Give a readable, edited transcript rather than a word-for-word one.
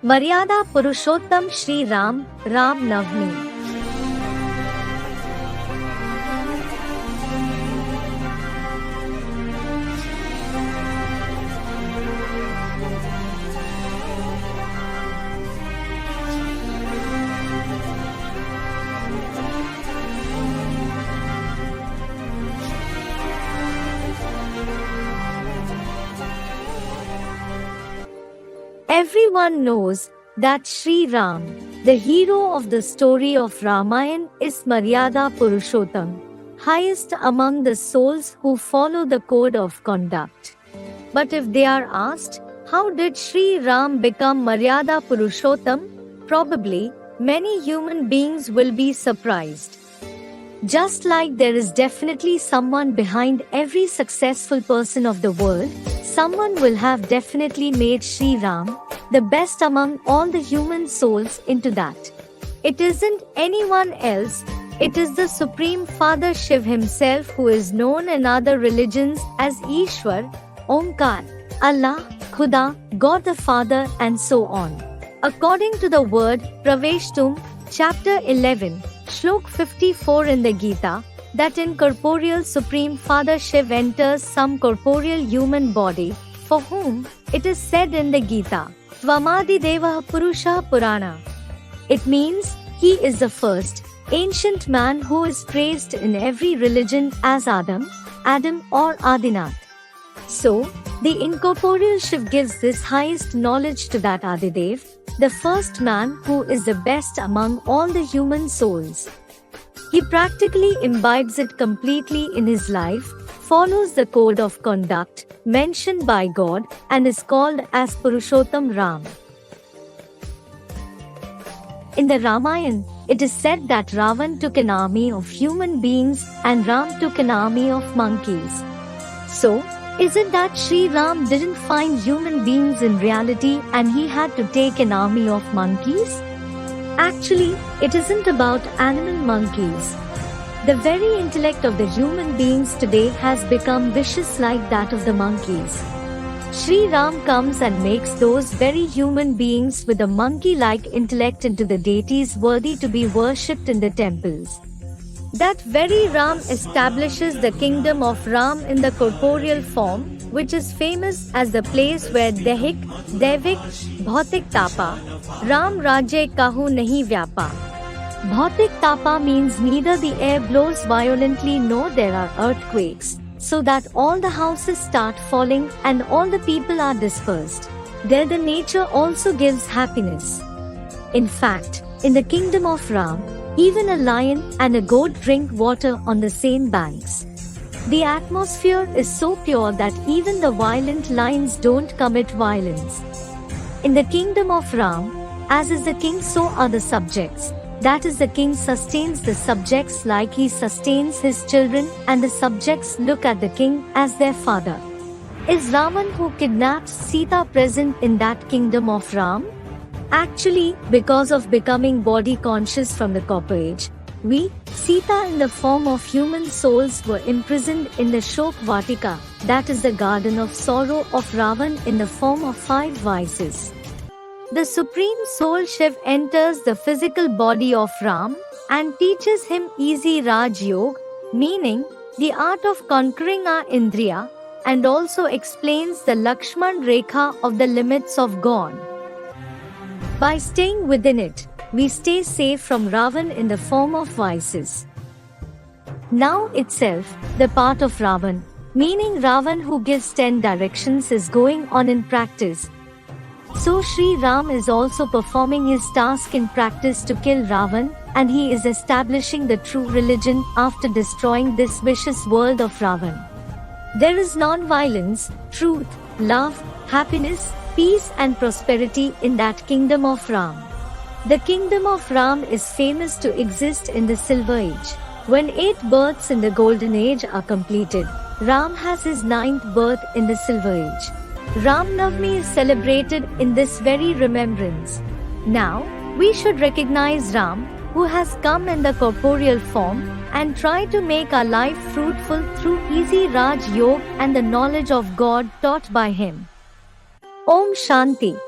मर्यादा पुरुषोत्तम Shri Ram, Ram Navami. Everyone knows that Sri Ram, the hero of the story of Ramayana, is Maryada Purushottam, highest among the souls who follow the code of conduct. But if they are asked, how did Sri Ram become Maryada Purushottam? Probably, many human beings will be surprised. Just like there is definitely someone behind every successful person of the world, someone will have definitely made Sri Ram, the best among all the human souls, into that. It isn't anyone else, it is the Supreme Father Shiv himself, who is known in other religions as Ishwar, Omkar, Allah, Khuda, God the Father, and so on. According to the word Praveshtum, chapter 11, Shlok 54 in the Gita, that incorporeal Supreme Father Shiv enters some corporeal human body, for whom it is said in the Gita, Tvamadi Deva Purusha Purana. It means he is the first, ancient man who is praised in every religion as Adam or Adinath. So, the incorporeal Shiv gives this highest knowledge to that Adidev, the first man who is the best among all the human souls. He practically imbibes it completely in his life, follows the code of conduct mentioned by God, and is called as Purushottam Ram. In the Ramayana, it is said that Ravan took an army of human beings and Ram took an army of monkeys. So, is it that Sri Ram didn't find human beings in reality and he had to take an army of monkeys? Actually, it isn't about animal monkeys. The very intellect of the human beings today has become vicious like that of the monkeys. Sri Ram comes and makes those very human beings with a monkey-like intellect into the deities worthy to be worshipped in the temples. That very Ram establishes the kingdom of Ram in the corporeal form, which is famous as the place where Devik, Bhautik Tapa, Ram Rajye Kahu Nahi Vyapa. Bhautik Tapa means neither the air blows violently nor there are earthquakes, so that all the houses start falling and all the people are dispersed. There the nature also gives happiness. In fact, in the kingdom of Ram, even a lion and a goat drink water on the same banks. The atmosphere is so pure that even the violent lions don't commit violence. In the kingdom of Ram, as is the king, so are the subjects. That is, the king sustains the subjects like he sustains his children, and the subjects look at the king as their father. Is Ravan who kidnapped Sita present in that kingdom of Ram? Actually, because of becoming body conscious from the copper age, we, Sita in the form of human souls, were imprisoned in the Shok Vatika, that is the garden of sorrow of Ravan, in the form of 5 vices. The Supreme Soul Shiv enters the physical body of Ram and teaches him easy Raj Yoga, meaning the art of conquering our Indriya, and also explains the Lakshman Rekha of the limits of God. By staying within it, we stay safe from Ravan in the form of vices. Now itself, the part of Ravan, meaning Ravan who gives 10 directions, is going on in practice. So Sri Ram is also performing his task in practice to kill Ravan, and he is establishing the true religion after destroying this vicious world of Ravan. There is non-violence, truth, love, happiness, peace and prosperity in that kingdom of Ram. The kingdom of Ram is famous to exist in the Silver Age. When 8 births in the Golden Age are completed, Ram has his 9th birth in the Silver Age. Ram Navami is celebrated in this very remembrance. Now, we should recognize Ram, who has come in the corporeal form, and try to make our life fruitful through easy Raj Yoga and the knowledge of God taught by him. Om Shanti.